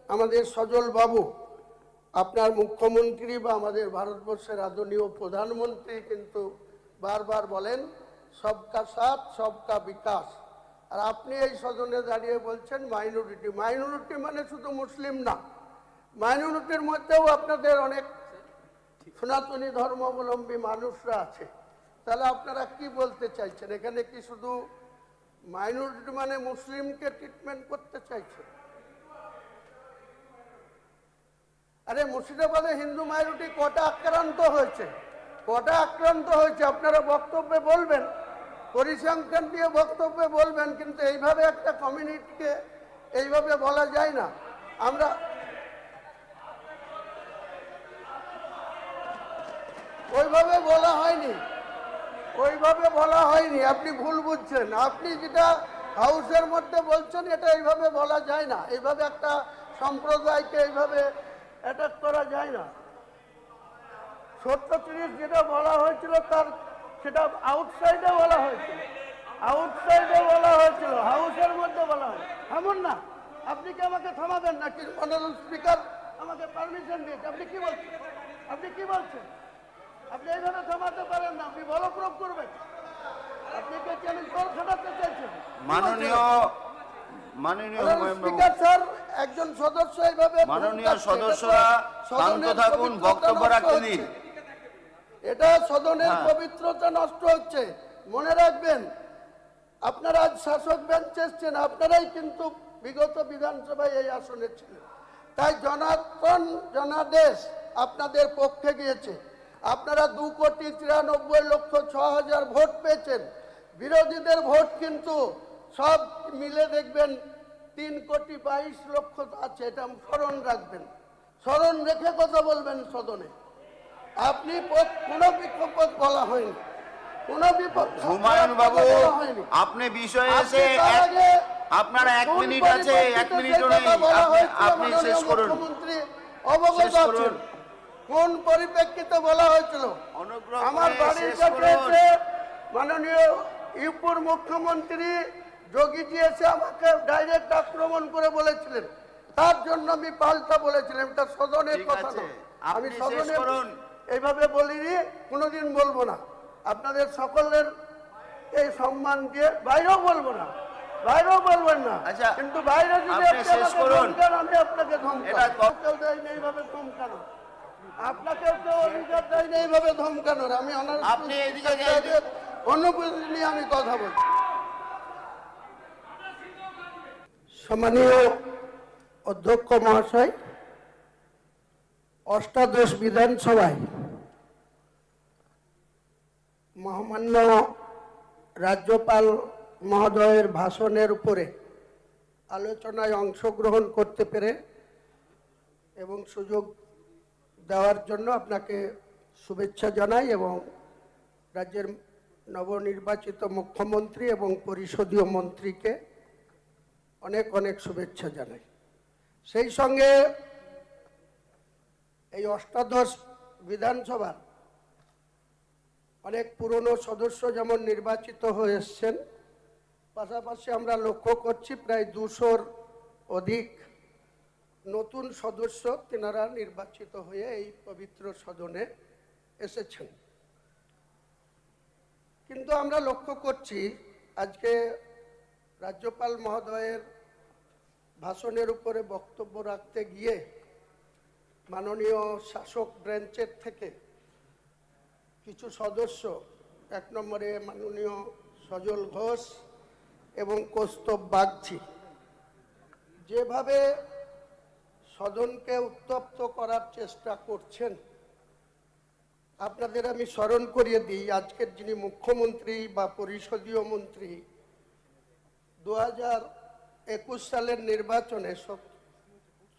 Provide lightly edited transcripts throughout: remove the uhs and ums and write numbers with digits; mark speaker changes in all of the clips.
Speaker 1: আমাদের সজল বাবু, আপনার মুখ্যমন্ত্রী বা আমাদের ভারতবর্ষের আদরণীয় প্রধানমন্ত্রী কিন্তু বারবার বলেন সবকা সাথ সবকা বিকাশ। আর আপনি এই সদনে দাঁড়িয়ে বলছেন মাইনরিটি। মাইনরিটি মানে শুধু মুসলিম না, মাইনরিটির মধ্যেও আপনাদের অনেক সনাতনী ধর্মাবলম্বী মানুষরা আছে। তাহলে আপনারা কি বলতে চাইছেন? এখানে কি শুধু মাইনরিটি মানে মুসলিমকে ট্রিটমেন্ট করতে চাইছেন? আরে মুর্শিদাবাদে হিন্দু মাইনরিটি কটা আক্রান্ত হয়েছে, কটা আক্রান্ত হয়েছে আপনারা বক্তব্যে বলবেন, পরিসংখ্যান দিয়ে বক্তব্যে বলবেন, কিন্তু এইভাবে একটা কমিউনিটিকে এইভাবে বলা যায় না। আমরা ওইভাবে বলা হয়নি, ওইভাবে বলা হয়নি, আপনি ভুল বুঝছেন। আপনি যেটা হাউসের মধ্যে বলছেন এটা এইভাবে বলা যায় না, এইভাবে একটা সম্প্রদায়কে এইভাবে অ্যাটাক করা যায় না। 37 যেটা বলা হয়েছিল তার সেটা আউটসাইডে বলা হয়েছিল, আউটসাইডে বলা হয়েছিল, হাউসের মধ্যে বলা হয়। থামুন না, আপনি কি আমাকে থামাবেন নাকি? অনারেবল স্পিকার আমাকে পারমিশন দিয়েছে। আপনি কি বলছেন? আপনি কি বলছেন? আপনি এইভাবে থামাতে পারেন না, আপনি বল প্রয়োগ করবেন। আপনি কি চ্যালেঞ্জ কল খাটাতে চাইছেন?
Speaker 2: মাননীয়
Speaker 1: স্পিকার স্যার, একজন সদস্য এইভাবে
Speaker 2: মাননীয় সদস্যরা শান্ত থাকুন, বক্তব্য রাখতে দিন।
Speaker 1: এটা সদনের পবিত্রতা নষ্ট হচ্ছে। মনে রাখবেন, আপনারা আজ শাসক বেঞ্চে এসছেন, আপনারাই কিন্তু বিগত বিধানসভায় এই আসনে ছিলেন, তাই জনাদেশ আপনাদের পক্ষে গিয়েছে। আপনারা 2,93,06,000 ভোট পেয়েছেন। বিরোধীদের ভোট কিন্তু সব মিলে দেখবেন 3,22,00,000 আছে। এটা স্মরণ রাখবেন, স্মরণ রেখে কথা বলবেন সদনে। আপনি কোনো বিপদ বলা হয়নি, কোনো বিপদ।
Speaker 2: হুমায়ুন বাবু, আপনি বিষয়ে এসে আপনার 1 মিনিট আছে, 1 মিনিটও নেই, আপনি শেষ করুন।
Speaker 1: মুখ্যমন্ত্রী অবগত আছেন কোন পরিপ্রেক্ষিতে বলা হয়েছিল। আমার বাড়ির কাছে এসে মাননীয় ইউপির মুখ্যমন্ত্রী যোগীজি এসে আমাকে ডাইরেক্ট আক্রমণ করে বলেছিলেন, তার জন্য আমি পাল্টা বলেছিলাম। এটা সদনের কথা না, আমি সদনে এইভাবে বলিনি, কোনোদিন বলবো না। আপনাদের সকলের এই সম্মান দিয়ে বাইরেও বলবো না, বাইরেও বলবেন না। কিন্তু বাইরে যদি আমি আপনাকে ধমকানো দেয়নি এইভাবে ধমকানো, আপনাকে কেউ অধিকার দেয়নি এইভাবে ধমকানোর। আমি অনুভূতি নিয়ে আমি কথা বলছি। সম্মানীয় অধ্যক্ষ মহাশয়, অষ্টাদশ বিধানসভায় মহামান্য রাজ্যপাল মহোদয়ের ভাষণের উপরে আলোচনায় অংশগ্রহণ করতে পেরে এবং সুযোগ দেওয়ার জন্য আপনাকে শুভেচ্ছা জানাই এবং রাজ্যের নবনির্বাচিত মুখ্যমন্ত্রী এবং পরিষদীয় মন্ত্রীকে অনেক অনেক শুভেচ্ছা জানাই। সেই সঙ্গে এই অষ্টাদশ বিধানসভার অনেক পুরনো সদস্য যেমন নির্বাচিত হয়ে এসছেন, পাশাপাশি আমরা লক্ষ্য করছি প্রায় 200-র অধিক নতুন সদস্য তেনারা নির্বাচিত হয়ে এই পবিত্র সদনে এসেছেন। কিন্তু আমরা লক্ষ্য করছি আজকে রাজ্যপাল মহোদয়ের ভাষণের উপরে বক্তব্য রাখতে গিয়ে মাননীয় শাসক ব্রাঞ্চের থেকে কিছু সদস্য, 1 নম্বরে মাননীয় সজল ঘোষ এবং কৌস্তব বাগচি, যেভাবে সদনকে উত্তপ্ত করার চেষ্টা করছেন। আপনাদের আমি স্মরণ করিয়ে দিই, আজকের যিনি মুখ্যমন্ত্রী বা পরিষদীয় মন্ত্রী, 2021 সালের নির্বাচনে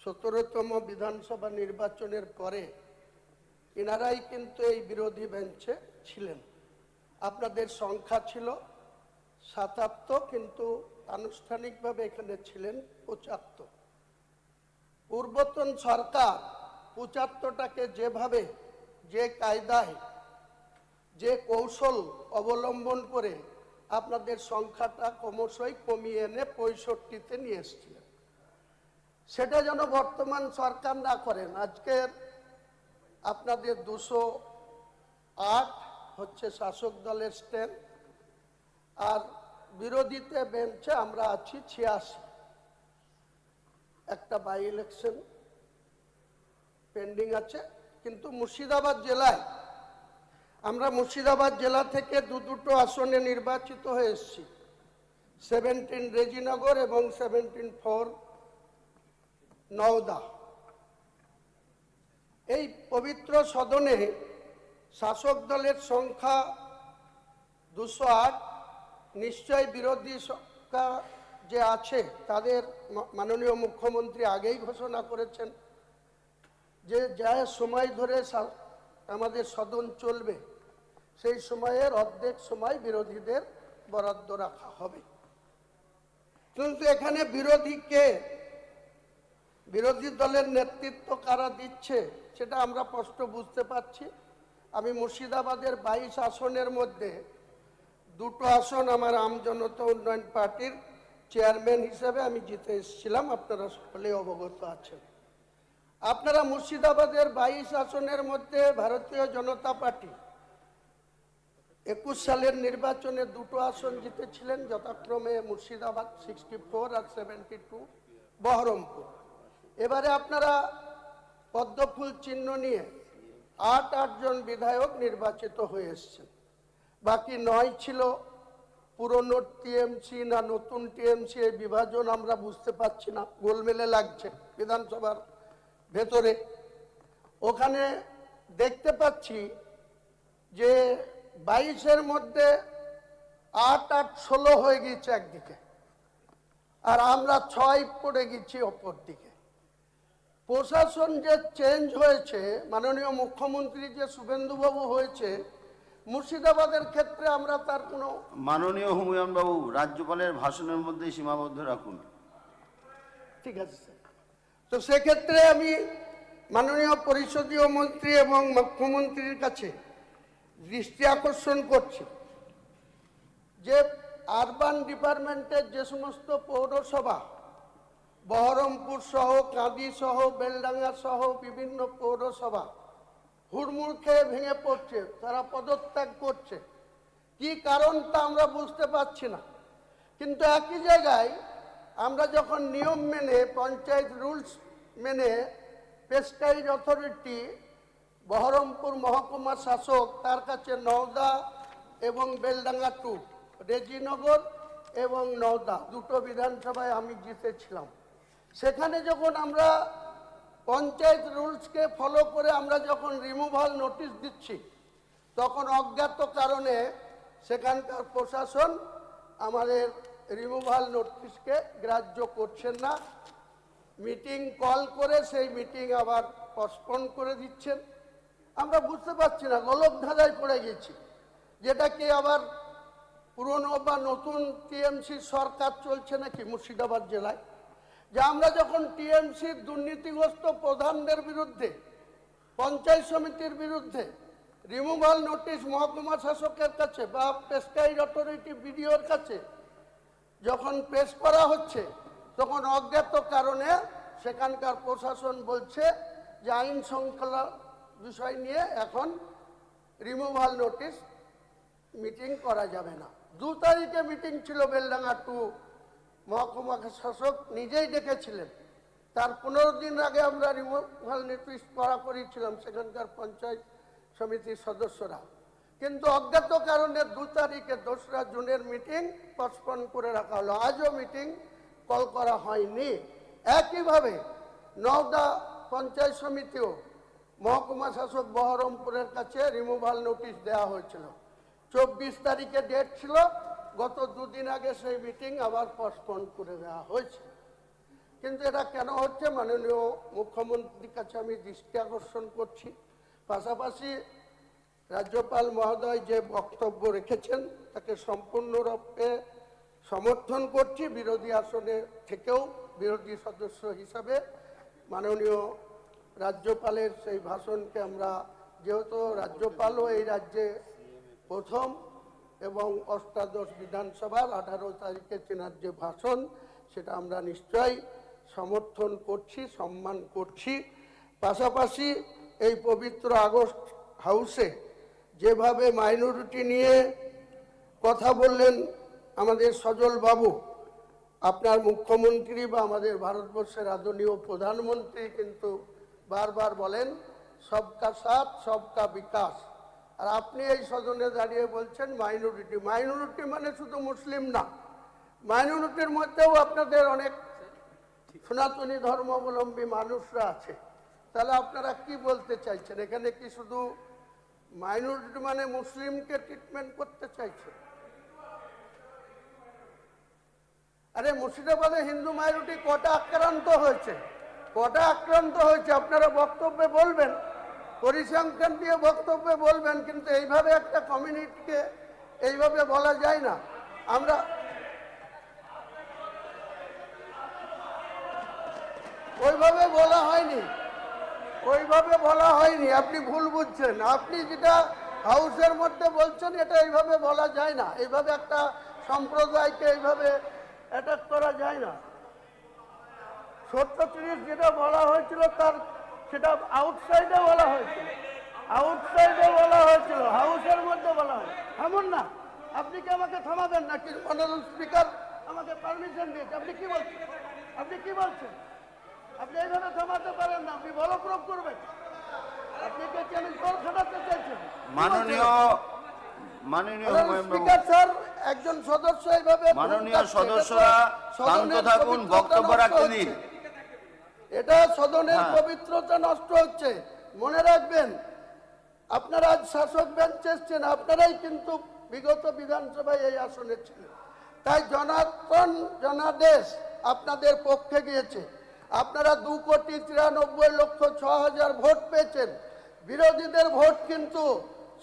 Speaker 1: 17তম বিধানসভা নির্বাচনের পরে এনারাই কিন্তু এই বিরোধী বেঞ্চে ছিলেন। আপনাদের সংখ্যা ছিল 77, কিন্তু আনুষ্ঠানিকভাবে এখানে ছিলেন 75। পূর্বতন সরকার 75টাকে যেভাবে, যে কায়দায়, যে কৌশল অবলম্বন করে আপনাদের সংখ্যাটা ক্রমশই কমিয়ে এনে 65-তে নিয়ে এসেছিলেন। সেটা যেন বর্তমান সরকার না করেন। আজকের আপনাদের 208 হচ্ছে শাসক দলের স্ট্যান্ড, আর বিরোধীতে বেঞ্চে আমরা আছি 86। একটা বাই ইলেকশন পেন্ডিং আছে, কিন্তু মুর্শিদাবাদ জেলায় আমরা মুর্শিদাবাদ জেলা থেকে দুটো আসনে নির্বাচিত হয়ে এসেছি, 17 রেজিনগর এবং 17-4 নওদা। এই পবিত্র সদনে শাসক দলের সংখ্যা 208। নিশ্চয় বিরোধী সংখ্যা যে আছে তাদের মাননীয় মুখ্যমন্ত্রী আগেই ঘোষণা করেছেন যে যা সময় ধরে আমাদের সদন চলবে সেই সময়ের অর্ধেক সময় বিরোধীদের বরাদ্দ রাখা হবে। কিন্তু এখানে বিরোধী দলের নেতৃত্ব কারা দিচ্ছে সেটা আমরা স্পষ্ট বুঝতে পারছি। আমি মুর্শিদাবাদের 22 আসনের মধ্যে 2টো আসন আমার আমজনতা উন্নয়ন পার্টির চেয়ারম্যান হিসেবে আমি জিতে এসেছিলাম, আপনারা সকলেই অবগত আছেন। আপনারা মুর্শিদাবাদের 22 আসনের মধ্যে ভারতীয় জনতা পার্টি 21 সালের নির্বাচনে 2টো আসন জিতেছিলেন, যথাক্রমে মুর্শিদাবাদ 64 আর 72 বহরমপুর। এবারে আপনারা পদ্মফুল চিহ্ন নিয়ে 8 জন বিধায়ক নির্বাচিত হয়ে এসেছেন। বাকি 9 ছিল পুরনো টিএমসি না নতুন টিএমসি, এই বিভাজন আমরা বুঝতে পারছি না, গোলমেলে লাগছে বিধানসভার ভেতরে। ওখানে দেখতে পাচ্ছি যে 22-এর মধ্যে 8 আর 16 হয়ে গেছে একদিকে, আর আমরা 6 পড়ে গেছি অপর দিকে। প্রশাসন যে চেঞ্জ হয়েছে, মাননীয় মুখ্যমন্ত্রী যে শুভেন্দুবাবু হয়েছে, মুর্শিদাবাদের ক্ষেত্রে আমরা তার কোনো।
Speaker 2: মাননীয় হুমায়ুন বাবু, রাজ্যপালের ভাষণের মধ্যে সীমাবদ্ধ রাখুন।
Speaker 1: ঠিক আছে স্যার। তো সেক্ষেত্রে আমি মাননীয় পরিষদীয় মন্ত্রী এবং মুখ্যমন্ত্রীর কাছে দৃষ্টি আকর্ষণ করছি যে আরবান ডিপার্টমেন্টের যে সমস্ত পৌরসভা, বহরমপুর সহ, কাঁদি সহ, বেলডাঙ্গা সহ বিভিন্ন পৌরসভা হুড়মুড় খেয়ে ভেঙে পড়ছে, তারা পদত্যাগ করছে। কি কারণ তা আমরা বুঝতে পারছি না। কিন্তু একই জায়গায় আমরা যখন নিয়ম মেনে, পঞ্চায়েত রুলস মেনে, পেস্টাইজ অথরিটি বহরমপুর মহকুমা শাসক তার কাছে নওদা এবং বেলডাঙ্গা 2, রেজিনগর এবং নওদা 2টো বিধানসভায় আমি জিতেছিলাম। সেখানে যখন আমরা পঞ্চায়েত রুলসকে ফলো করে আমরা যখন রিমুভাল নোটিশ দিচ্ছি, তখন অজ্ঞাত কারণে সেখানকার প্রশাসন আমাদের রিমুভাল নোটিশকে গ্রাহ্য করছেন না। মিটিং কল করে সেই মিটিং আবার পোস্টপোন করে দিচ্ছেন। আমরা বুঝতে পারছি না, গোলক ধাঁধায় পড়ে গেছি। যেটাকে আবার পুরনো বা নতুন টিএমসি সরকার চলছে নাকি মুর্শিদাবাদ জেলায়, যে আমরা যখন টিএমসির দুর্নীতিগ্রস্ত প্রধানদের বিরুদ্ধে, পঞ্চায়েত সমিতির বিরুদ্ধে রিমুভাল নোটিশ মহকুমা শাসকের কাছে বা পেস্টাইজ অথরিটি বিডিওর কাছে যখন পেশ করা হচ্ছে, তখন অজ্ঞাত কারণে সেখানকার প্রশাসন বলছে যে আইন শৃঙ্খলা বিষয় নিয়ে এখন রিমুভাল নোটিশ মিটিং করা যাবে না। 2 তারিখে মিটিং ছিল, বেলডাঙ্গা 2 মহকুমা শাসক নিজেই ডেকেছিলেন। তার 15 দিন আগে আমরা রিমুভাল নোটিশ করা করেছিলাম সেখানকার পঞ্চায়েত সমিতির সদস্যরা। কিন্তু অজ্ঞাত কারণে 2 তারিখে 2রা জুনের মিটিং পোস্টপোন করে রাখা হলো। আজও মিটিং কল করা হয়নি। একইভাবে নওদা পঞ্চায়েত সমিতিও মহকুমা শাসক বহরমপুরের কাছে রিমুভাল নোটিশ দেওয়া হয়েছিল। 24 তারিখে ডেট ছিল, গত 2 দিন আগে সেই মিটিং আবার পোস্টপোন করে দেওয়া হয়েছে। কিন্তু এটা কেন হচ্ছে, মাননীয় মুখ্যমন্ত্রীর কাছে আমি দৃষ্টি আকর্ষণ করছি। পাশাপাশি রাজ্যপাল মহোদয় যে বক্তব্য রেখেছেন তাকে সম্পূর্ণরূপে সমর্থন করছি। বিরোধী আসনে থেকেও বিরোধী সদস্য হিসাবে মাননীয় রাজ্যপালের সেই ভাষণকে আমরা, যেহেতু রাজ্যপালও এই রাজ্যে প্রথম এবং অষ্টাদশ বিধানসভার 18 তারিখে তেনার যে ভাষণ, সেটা আমরা নিশ্চয়ই সমর্থন করছি, সম্মান করছি। পাশাপাশি এই পবিত্র আগস্ট হাউসে যেভাবে মাইনরিটি নিয়ে কথা বললেন আমাদের সজল বাবু, আপনার মুখ্যমন্ত্রী বা আমাদের ভারতবর্ষের আদরণীয় প্রধানমন্ত্রী কিন্তু বারবার বলেন সবকা সাথ সবকা বিকাশ। আর আপনি এই সদনে দাঁড়িয়ে বলছেন মাইনরিটি। মাইনরিটি মানে শুধু মুসলিম না, মাইনরিটির মধ্যেও আপনাদের অনেক সনাতনী ধর্মাবলম্বী মানুষরা আছে। তাহলে আপনারা কি বলতে চাইছেন? এখানে কি শুধু মাইনরিটি মানে মুসলিমকে ট্রিটমেন্ট করতে চাইছেন? আরে মুর্শিদাবাদে হিন্দু মাইনরিটি কটা আক্রান্ত হয়েছে, কটা আক্রান্ত হয়েছে আপনারা বক্তব্যে বলবেন, পরিসংখ্যান দিয়ে বক্তব্যে বলবেন, কিন্তু এইভাবে একটা কমিউনিটিকে এইভাবে বলা যায় না। আমরা ওইভাবে বলা হয়নি, ওইভাবে বলা হয়নি, আপনি ভুল বুঝছেন। আপনি যেটা হাউসের মধ্যে বলছেন এটা এইভাবে বলা যায় না, এইভাবে একটা সম্প্রদায়কে এইভাবে অ্যাটাক করা যায় না। 37 যেটা বলা হয়েছিল তার সেটা আউটসাইডে বলা হয়েছিল, আউটসাইডে বলা হয়েছিল, হাউসের মধ্যে বলা হয়। এমন না, আপনি কি আমাকে থামাবেন নাকি? অনারেবল স্পিকার আমাকে পারমিশন দিয়েছে। আপনি কি বলছেন? আপনি কি বলছেন? আপনি এইভাবে থামাতে পারেন না, আপনি বল প্রয়োগ করবেন। আপনি কি চ্যালেঞ্জ করে খাটাতে চাইছেন?
Speaker 2: মাননীয়
Speaker 1: স্পিকার স্যার, একজন সদস্য এইভাবে
Speaker 2: মাননীয় সদস্যরা শান্ত থাকুন, বক্তব্য রাখতে দিন।
Speaker 1: এটা সদনের পবিত্রতা নষ্ট হচ্ছে। মনে রাখবেন, আপনারা আজ শাসক বেঞ্চে এসছেন, আপনারাই কিন্তু বিগত বিধানসভায় এই আসনে ছিলেন। তাই জনাদেশ আপনাদের পক্ষে গিয়েছে। আপনারা 2,93,06,000 ভোট পেয়েছেন। বিরোধীদের ভোট কিন্তু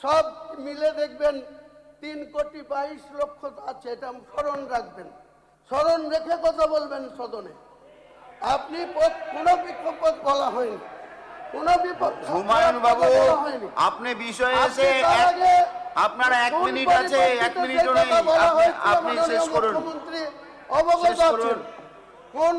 Speaker 1: সব মিলে দেখবেন 3,22,00,000 আছে। এটা স্মরণ রাখবেন, স্মরণ রেখে কথা বলবেন সদনে। আপনি কোনো বিপদ বলা হয়নি, কোনো বিপদ
Speaker 2: হুমায়ুন বাবু,
Speaker 1: বলা হয়নি।
Speaker 2: আপনি বিষয়ে এসে
Speaker 1: আপনি তার আগে
Speaker 2: আপনার 1
Speaker 1: কোন
Speaker 2: মিনিট আছে, 1
Speaker 1: পরিপ্রেক্ষিতে
Speaker 2: মিনিটও
Speaker 1: সেই
Speaker 2: নেই,
Speaker 1: কথা বলা হয়েছিল
Speaker 2: আপনি
Speaker 1: মাননীয়
Speaker 2: শেষ করুন,
Speaker 1: মুখ্যমন্ত্রী অবগত
Speaker 2: শেষ করুন।
Speaker 1: আছেন। কোন